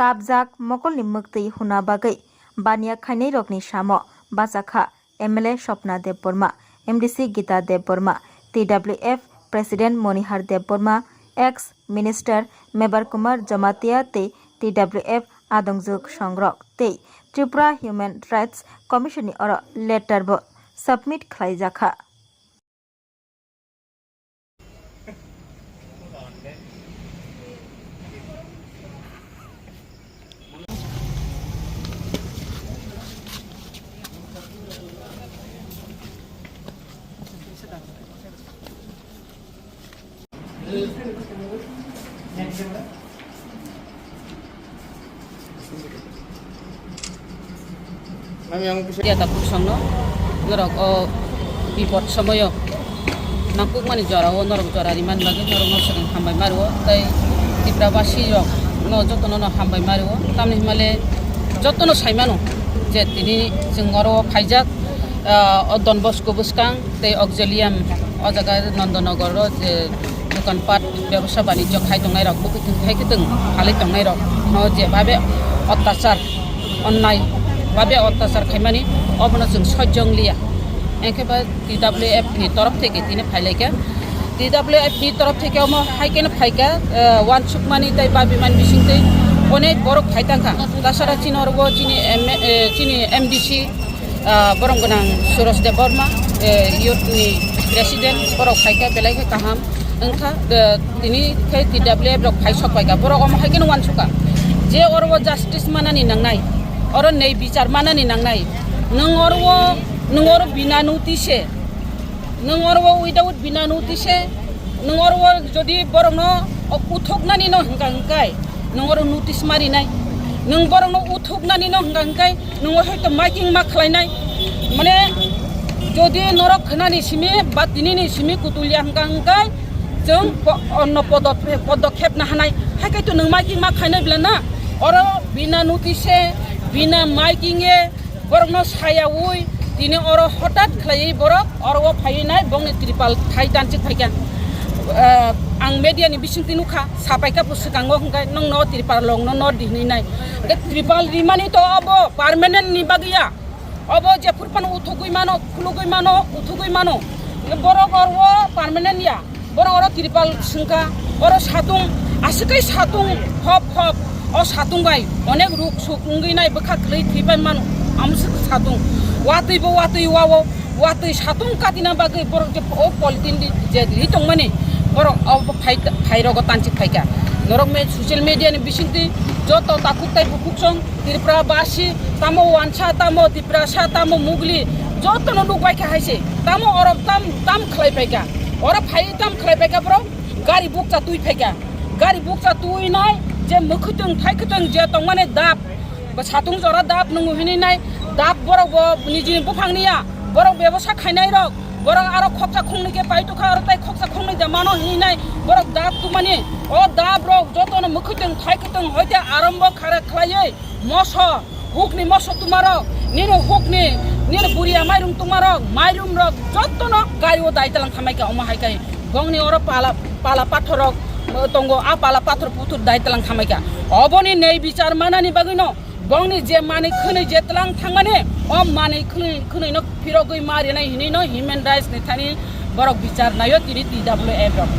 kabjak mokolni muktui huna bagai bania khainei rokni samo bachakha MLA Swapna Dev Burma, MDC Gita Dev Burma, TWF President Monihar Dev Burma, ex-Minister Mebar Kumar Jamatia tei TWF Adongjuk Songrok tei Tripura Human Rights Commission ni oro letter bo submit khlaijakha. Dia tak pusangno, norok bipot semuanya. Nakuk mani jara, norok jara di mana lagi norok norok sedang hambai maru, tapi di Prabasi jok, joto no hambai maru, tamni male joto no saimano, jadi ini jenggoro pajak, Don Bosco buskang, tapi auxilium, jaga Nandonagoro, bukan part ব্যবসা বাণিজ্য খাই দংনাই rock বুকুতুং খাই কিতুং খালি দংনাই rock ন যে ভাবে অত্যাচার অন্যায় ভাবে অত্যাচার খাইমানি অবন जों সহ্যংলিয়া একেবা TWF नि तरफ থেকে তিনি ফাইলাইকা TWF नि तरफ থেকে ম হাইকেন ফাইকা ওয়ান সুকমানি তাই বাবিমান বিসিংতে অনেক বড় ফাইতাঙ্কা তাছাড়া চিনরগো চিনি MDC বরংগনাং সুরজ দেব বর্মা ইউথনি প্রেসিডেন্ট বড় ফাইকা বেলাইকে কাহাম engka ini kai TWF rok phai sok paika borok om hagen wan suka je orwo justice manani nangnai oro nei bichar manani nangnai nung orwo bina notice nung orwo without bina notice nung orwo jodi borok no uthoknani no hingkai nung orwo notice mari nai nung borok no uthoknani no hingkai nung hoyto making ma khlainai mane jodi norok khnani simi ba tinini simi kutulia hingkai जों अन्न पदक्षेप ना हानाय हायकै तो नों माइकिं मा खायनाय ब्लाना अरो बिना नोटिसे बिना माइकिंगे बरनो सायावुय दिने अरो हठात खलायै बरक अरो फायनाय बंनि त्रिपाल थाय दानसिक फायगोन आं मेडियानि बिसिंति नुखा सापायका पुसकांगो हंगाय नों न त्रिपाल लं न दिहैनाय बे त्रिपाल रिमानि तो अबो पार्मानेन्ट नि बागिया अबो जे फुरपान उथुगुय मानो बरक अरो पार्मानेन्ट या borok orang tiripal sengka orang satung asikai satung hop oh satung bai onek ruk sukunggi nai bekak klei tripai manu amsuk satung watui watui satung katina bagai borok je oh politin di jadi hitong mani borok oh phai rogo tancik phaika norok me social media ni bisinti joto takut tai bukuk song Tripura Basi tamo wansa tamo Tripura tamo mugli joto no lupai ka haise tamo orok tam khlai paika orang pahit tam kelai peka bro, gari buk catui nai, je mukhutung, thai kutung, je tong mana dap, satung jora dap nunggu hini nai, dap borok nijini bupang niya, borok ବ୍ୟବସାয় খাই নাই rok, borok aro khoksa khongni ke pai tu kha aro tai khoksa khongni jamano hini nai, borok dap tu mani, o dap rok joto no mukhutung, thai kutung, hoite arambo khara khlaiye, moso, hukni moso tumarok, nino hukni nir buria mairum tumarok mairum rok jotono gari o daitalang khamaika oma haikai gongni oro pala pathorok tongo a pala pathor putur daitalang khamaika oboni nei bichar manani bagino gongni je mani khunai jetlang thangmane o mani khunai no pirogoi mari nai hini no human rights ni thani borok bichar nayo tini TWF rok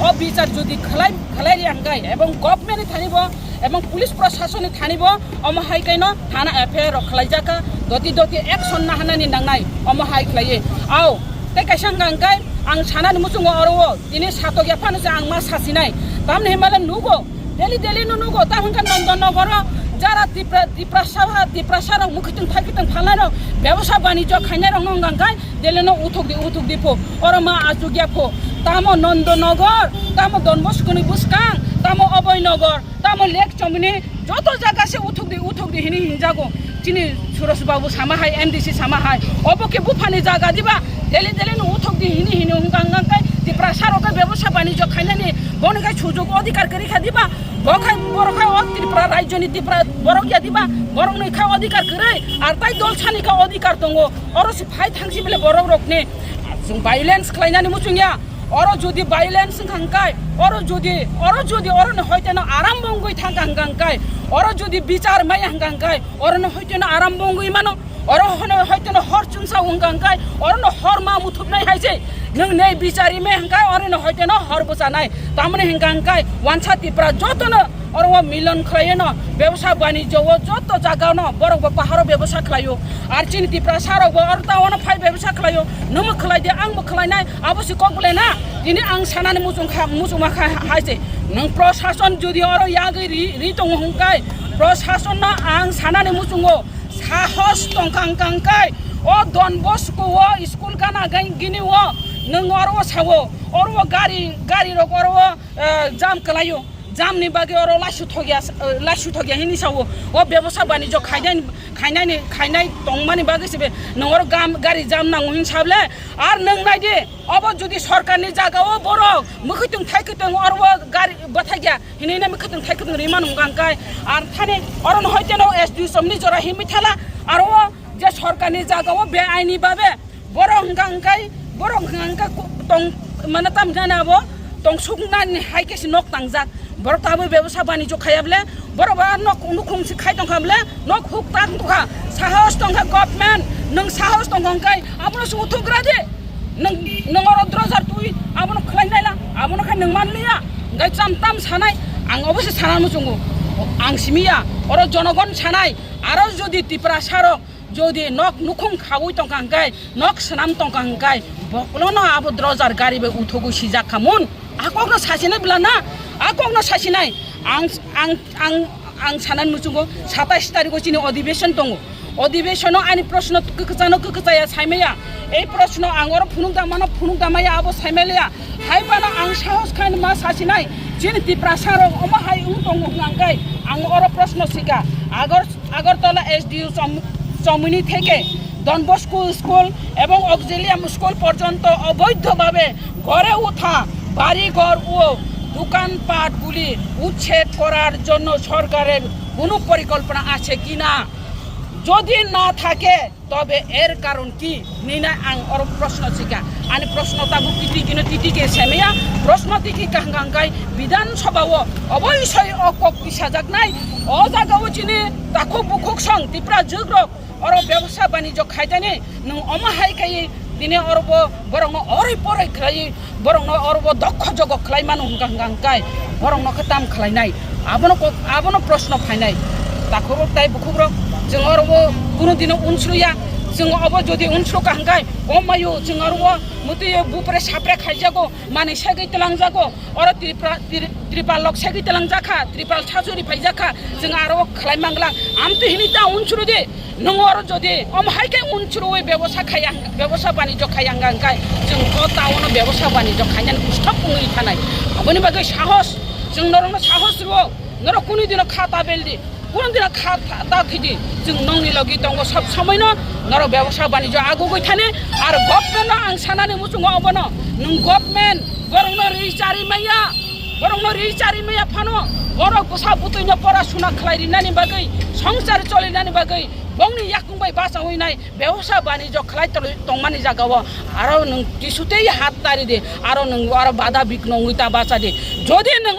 o bichar jodi khalai riangkai ebong government thanibo এবং police প্রশাসনে থানিব অমহাই কাইনো থানা FIR খালাইজাকা দতি action না হানানি নাংনাই অমহাই খালাইয়ে আও তে কাইসাং গাंगाय आं सानानि मुसुंगो अरवो दिनै सातगिया फानोसे आं मा सासिनाय तामने हिमालय नुगो डेली नुगो ताहंका नंदनगर যারা ত্রিপ্রাসার মুখিতুং থাকিতুং ফালানো ব্যবসা বাণিজ্য খাইনাই রং গাंगाय দেলেনো উঠুক দিপো অরমা আজুগিয়াফো তামো নন্দনগর তামো দনবস্কনি বুসকাং তামো অবয়নগর তামো লেক চমনি যত জায়গা সে উঠুক দি হিনি হিনজাগো চিনি সুরজ বাবু সামাহাই MDC সামাহাই অবকে বুফানি জায়গা দিবা দেলি উঠুক দি হিনি গাंगाय ত্রিপ্রাসারকে ব্যবসা বাণিজ্য খাইনানি বনগাই সুযোগ অধিকার করি খা দিবা বখাই বরখাই ত্রিপুরা রাজ্যনি ত্রিপুরা বরকিয়া দিবা বরংনি খা অধিকার করে আর তাই দলছানি খা অধিকার দङ অরসি ফাই থাংसि बेले बरक रकने जों भाइलेन्स खालायनानै मुसुंया अर जुदि भाइलेन्स खांखाय ওর যদি হয়তো না আরাম বঙ্গই থাকা হাঙ্গাঙ্কাই ওর যদি বিচার মাই হাঙ্গাঙ্কাই ওর হয়তো না আরাম বঙ্গই মানো ওর হয়তো না হর চুনসা হাঙ্গাঙ্কাই ওর হর মা মুথুবনাই হাইছে नों नै बिचारी में हंकाय और न होइते न हर बसा नाय तामने हंकाय वानसा तिप्रा जतो न और वो मिलन खलायो न व्यवसाय वाणिज्य वो जतो जागा न बरक पहारो व्यवसाय खलायो आर चिन तिप्रा सारो और तावन फाइ व्यवसाय खलायो नोम खलाय दे आंबो खलायनाय आबोसि कगले ना दिनि आं सानानि मुसुमा हाइसे नों प्रशासन जुदि और यागै रि दङ हंकाय प्रशासन न आं सानानि मुसुङो साहस तंकांकांकाय ओ डन बस्को वो स्कूल काना गिनि वो नों और वो सावो और वो गाड़ी रक और वो जाम कलायो जाम नि बागे और लासु थगिया हिनि सावो ओ व्यवसाय वाणिज्य खायनाय तंमानि बागे सेबे नों और गाड़ी जाम नांगौ हिसाबले आर नों नायदि अब जुदि सरकारनि जागाव बर मखैतों थाइखैतों और वो गाड़ी बथागिया हिनिना मखैतों थाइखैतों रिमान हंगांकाय आर थाने और न होइतेनो एसडी समनि जरा हिमिथाला आर वो जे सरकारनि जागाव बे आइनि बाबे बर हंगांकाय तंग माने ताम जानाबो तंग सुगनानि हाइकेसि नक तांजाक बरताबो व्यवसाय वाणिज्य खायाबले बरबा नक उनुखुंसि खाय तंखाबले नक हुक्तां तुखा साहस तंखा गभर्नमेन्ट नों साहस तंखांकाय आबनो सुथुग्रा दे नों और द्रजार तुइ आबनो खलायनायला आबनो खाय नों मानलिया गाय चामताम सानाय आं अबसे सानानो जोंगो आं सिमिया और जनगण सानाय आरो जदि तिप्रा सारक যদি নক নুখুং খাবই টংকাংকাই নক সানাম টংকাংকাই বকলনো আবো দ্রজার গাড়িবে উঠগু সিজাখামুন আককনো সাসিনাই ব্লানা আককনো সাসিনাই আং আং আং आं सानान मुचुगो 27 तारिखो चिनि अधिवेशन दङ अधिवेशन आनि प्रश्न ककजाया साइमेया ए प्रश्न आंगर फुनुंदामाया आबो साइमेलिया हाइबाना आं साहस खान मा सासिनाय जिन तिप्रासारो अमा हाइ उं दङ गांगाय आं और प्रश्न सिका আগরতলা एसडीयू চমুনি থেকে ডনবস্কো স্কুল এবং অক্সিলিয়াম স্কুল পর্যন্ত অবৈধভাবে গড়ে ওঠা বাড়িঘর ও দোকানপাটগুলি উচ্ছেদ করার জন্য সরকারের কোনো পরিকল্পনা আছে কিনা যদি না থাকে তবে এর কারণ কি নিনা আং অর প্রশ্ন শিকা আনি প্রশ্নটা তিটিকে সেমিয়া প্রশ্ন তিকি কাঙ্গাঙ্গাই বিধানসভাও অবশ্যই অকক পিসাজাক নাই ও জায়গাও চিনি তাকো বুকুক সং তিপ্রা জুগ্রক और व्यवसाय वाणिज्य खायदाने नों अमाहाय खाय दिने अरब बरंग अरै परै खाय बरंग अरब दक्ष जग खलाय मानु हंगांगांकाय बरंग खताम खलायनाय आबनो प्रश्न फायनाय ताखौ ताय बुखुब्र जों अरब कुनु दिन उनस्रुया जों अब जदि उनस्रुका हंगाय अमायो जों अरब मुति बुपरे साप्रे खायजागो माने सागै तलांजागो और त्रिपाल लक सागै तलांजाखा त्रिपाल साजुरि फायजाखा जों अरब खलाय मांगला आमते हिनिता उनस्रु दे नोंगर जदि अमहायके उनस्रुय व्यवसाय वाणिज्य खायांगांकाय जों टाउन व्यवसाय वाणिज्य खायनानै पुस्तक बुंङै थानाय आबनि बागै साहस जों नरनो साहस रुओ नर कुनु दिन खाता बेलदि कुनु दिन खाता खिदि जों नंनि लगि दङ सब समयनो नर व्यवसाय वाणिज्य आगुगै थाने आरो गभर्नमेन्ट आं सानानै मुसुङो अबनो नों गभर्नमेन्ट बरंनो रिचारि मैया फानो बर गसा बुतैनो परासुना खलायरिनानि बागै संसार चलिनानि बागै बंनि याकुंबाय बासा होइनाय व्यवसाय वाणिज्य खलाय तंमानि जागाव आरो नों किसुतेय हात तारि दे आरो नों आरो बाधा बिघ्न उइता बासा दे जदि नों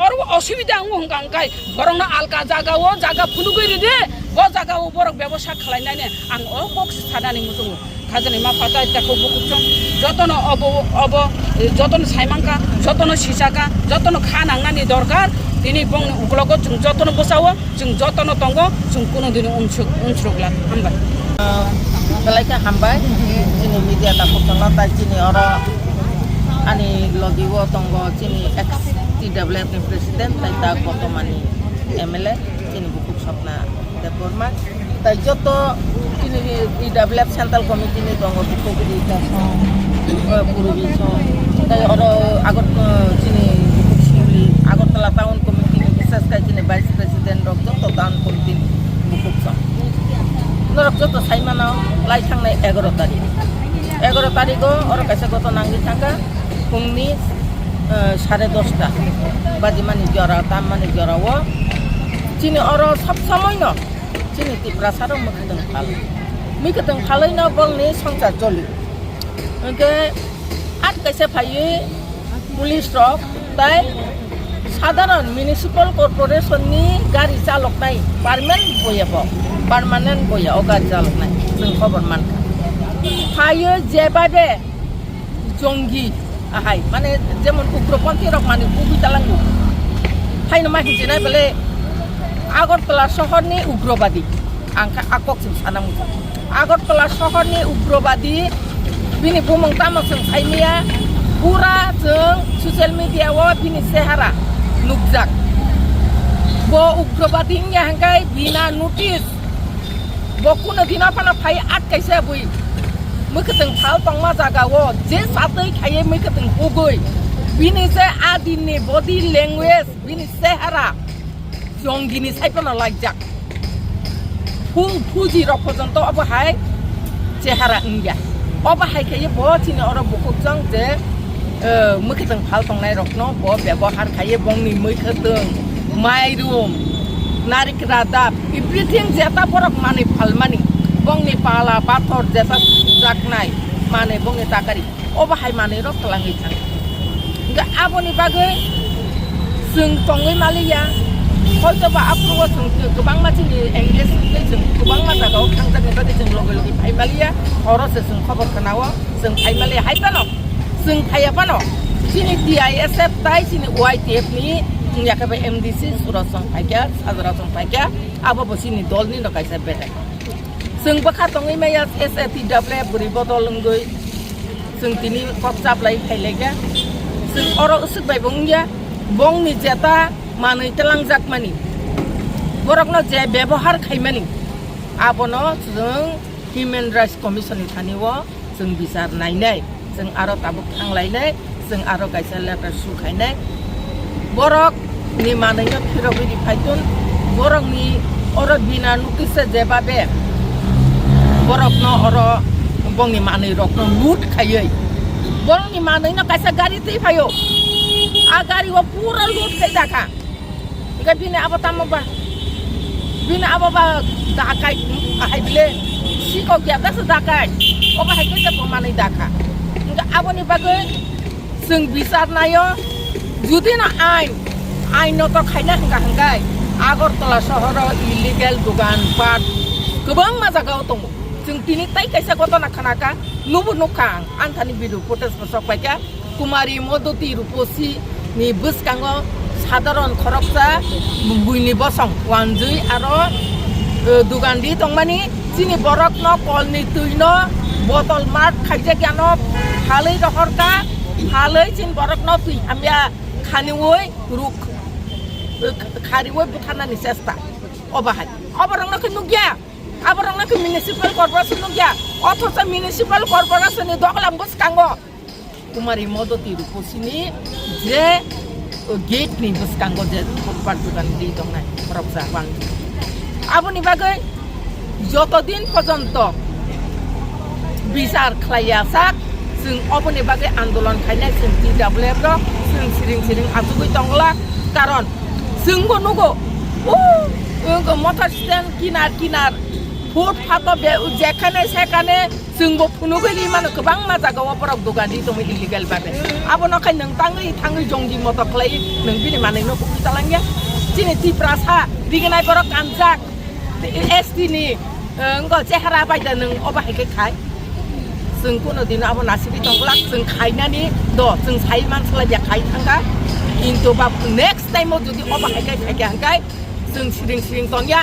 अरब असुविधा हंगांकाय बरंनो आलका जागा फुनुगैरि दे ब जागाव बर व्यवसाय खलायनायने आं अबक सानानि मुसुङो खाजनि मा फाता ताखौ बुकुचं जतन अब जतन साइमांका जतन सिसाका जतन खानांनानि दरकार दिनै बंनि उग्लग जों जतन बसावो जों जतन दङ जों कुनु दिन उनस्रुगला हामबाय बेलायका हामबाय जोंनि मिडिया ताखौ थांला ता जोंनि अर आनि लगिवो दङ जोंनि एक्स TWF नि प्रेसिडेन्ट ताइ ता बर्तमाननि एमएलए जोंनि बुकुक सपना देबबर्मा ताइ जत जोंनि TWF सेन्ट्रेल कमिटिनि दङ बुकुगिरि पुरुबि ताइ अर आगत जोंनि আগরতলা টাউন কমিটি বিশেষ করে ভাইস প্রেসিডেন্ট যত টাউন কমিটি বুকুক যত সাইমানাও লাই थांनाय 11 তারিখও और কাছে গত নাঙ্গি থাকা फुंनि 10:30 बाजि मानि जरा ताम मानि जराव चिनि और सब समय न चिनि तिप्रासार मिखदों खालैना बंनि संसार चलि ओके आट कैसे फायो পুলিশ রক তাই সাধারণ মিউনিসিপাল কর্পোরেশननि गारि चालकनाय पार्मानेन्ट बयाव गारि चालकनाय जों खबर मानखा फायो जेबादे जंगि आहाय माने जेमन उग्रपन्थी रक माने कुबितालांगु फायनो माहिथिनाय बेले आगरतला शहरनि उग्रबादी आंखा आककसिम सानांगु आगरतला शहरनि उग्रबादी बिनि बुमं तामसं फायनिया पुरा जों ससियेल मिडियाव बिनि सेहारा नुकजाक bo ugrabadi hangkai bina notice bo kuno dina pana phai at kaisa bui mukateng phal tongma jagawo je satei khaye mukateng hugoi bini se adini body language bini sehara jongini saipana lagjak fuji rok porjonto abo hai sehara ingya abo hai khaye bo tini oro bokokjang je mukateng phal tongnai rokno bo byabohar khaye bongni mukateng Mairum, narik radap, everything jeta porok mani palmani, bongni pala pator jeta jaknai, mane bongi takari, obahai mani rok telangi cang. Enggak aboni bagai, seng tongoi malia, hoja ba apruwa seng kebang macam di English seng kebang mata kau kangsa ni tadi seng logo logo pai malia, orang seng khabar kenawa, seng pai malia hai pano, seng pai apa no, sini DISF tai sini YTF ni. Ya kabe MDC surasong paikya sadarasong paikya abo bosini dolni no kaisa bete seng bakha tongai maya SATW buri bodol ngoi seng tini kopsap lai khailega seng oro usuk bai bongya bongni jeta manai telangjak mani borokno je ব্যবহার khaimani abono seng Human Rights Commission ni thaniwo seng bisar nainai seng aro tabuk thanglai seng aro kaisa letter su khainai borok ni mananya phirogi di phaitun borok ni oro bina notice jebabe borok no oro bongni manai rokno loot khayei borok ni manai no kaisa gari tei phayo a gari wa pura loot khai dakha ga bina abatam ba dakai ahai bile siko gyada se dakai oba hai ke se manai dakha ga aboni bagai seng bisar nayo judi na ain no to khaina hangkai Agartala shahara illegal dugan pat kebang majagao tong जों दिनै ताइ कायसा घटना खानाका नुबो नखां आन्थानि बिदु फटेज बसकबायका कुमारी मदति रुपसी नि बुसकांगो साधारण खरकसा बुइनि बसं वानजुइ आरो दुगानदि तंमानि जिनि बरकनो कलनि तुइनो बटल मार्क खाइजे ज्ञानो हालै रहरका हालै जिन बरकनो तुइ आमिया खानिवै रुख खारिवै बुथानानि सेस्ता अबाहाय अबरंनो खनुगिया abarang nak municipal corporation nungya othosa municipal corporation ni doklam buskango kumari modoti ruposini je gate ni buskango je footpath dukan di dongnai propsa wan aboni bagai joto din porjonto bisar khlayasa जों aboni bagai आन्दोलन खायनाय जों TWF ro जों siring आजुगै दंला कारण जोंबो नुगो motor stand kinar footpath যেখানে সেখানে जोंबो फुनुगैनि माने गोबां माजागाव बरक दुगानि दङ इलिगेल बाबे आबोनखाय नों थाङै जंगि मत खालाय नों बिनि माने न फुकितालांगिया दिनै तिप्रासा दिगनाय बरक कानजाक एसटि नि गल चेहरा बायदा नों अबाहायखै खाय जों कोनो दिन आबो नासिबि दंब्ला जों खायनानि द जों साइ मानसला बे खाय थांगा किन्तु बा नेक्स्ट टाइमाव जुदि अबाहायखै खायगांगाय जों सिरिं दंया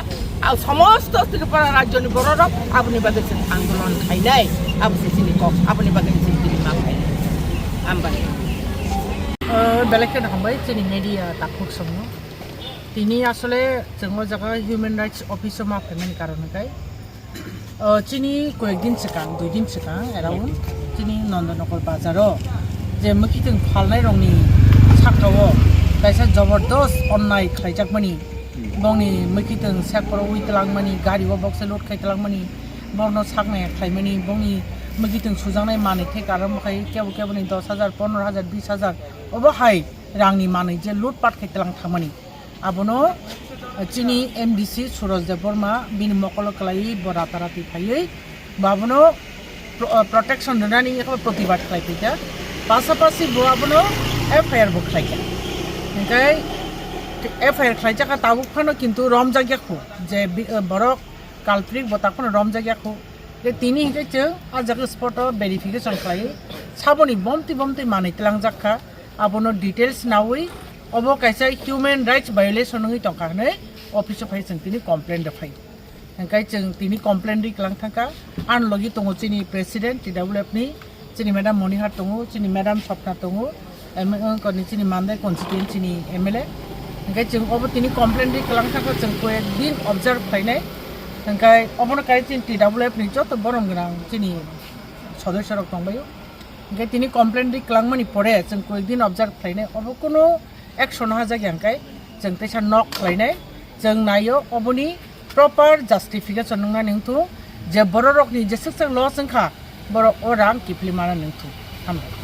आउ समस्त त्रिपुरा राज्यनि बररक आबनि बागै जों आन्दोलन खायनाय आबसिनि कक आबनि बागै जों दिनै मा खायनाय आमबाय बेलेगखौ हामबाय जोंनि मेडिया दाखुक समनो दिनै आसले जोङो जागा हिउमेन राइट्स अफिसाव मावफैनायनि कारनखाय चिनि कयेकदिन सिगां 2 दिन सिगां एराउन्ड चिनि नन्दनगर बाजाराव जे मखिजों फालनाय रंनि साख्राव कायसा जबरदस्त अन्नाय खायजाकमानि बंनि मैखितों सेकपराव उइतलांमानि गारि वा बक्स लोड खायतलांमानि बरनो सागनाय खायमानि बंनि मैखितों सुजांनाय मानैथे गारमखाय केबनि 10,000 15,000 20,000 अबहाय रांनि मानै जे लुट पाट खायतलां थांमानि आबनो चिनि MDC सुरज देव बर्मा बिनि मकल कलाई बराताराति फायै बाबनो प्रोटेक्शन होनानै प्रतिबाद खायफैता पासापासि बाबनो FIR bo khlaika engkai FIR khlaijaka tabuk phano kintu romjagya khu je borok culprit bo takhono romjagya khu je tini hingkai je ajak spot verification khlai saboni bomti manai tlangjaka abono details nawi obo kaisa human rights violation ngi tongka nei office of jeng tini complaint dafai engkai jeng tini complaint ri klang thangka an logi tongo chini president TWF ni chini madam Monihar tongo chini madam Sapna tongo koni chini Mandai constituent chini MLA engkai jeng obo tini complaint ri klang thangka jeng ko din observe khainai engkai obo kai chini TWF ni joto borom grang chini সদস্য rock tongbayo engkai tini complaint ri klangmani pore jeng ko din observe khainai obo kono action hajagi engkai jeng tesa nok khlainai jeng nayo oboni proper justification nungna ningtu je borok ni je sik lo sengkha borok orang kipli mana ningtu hamra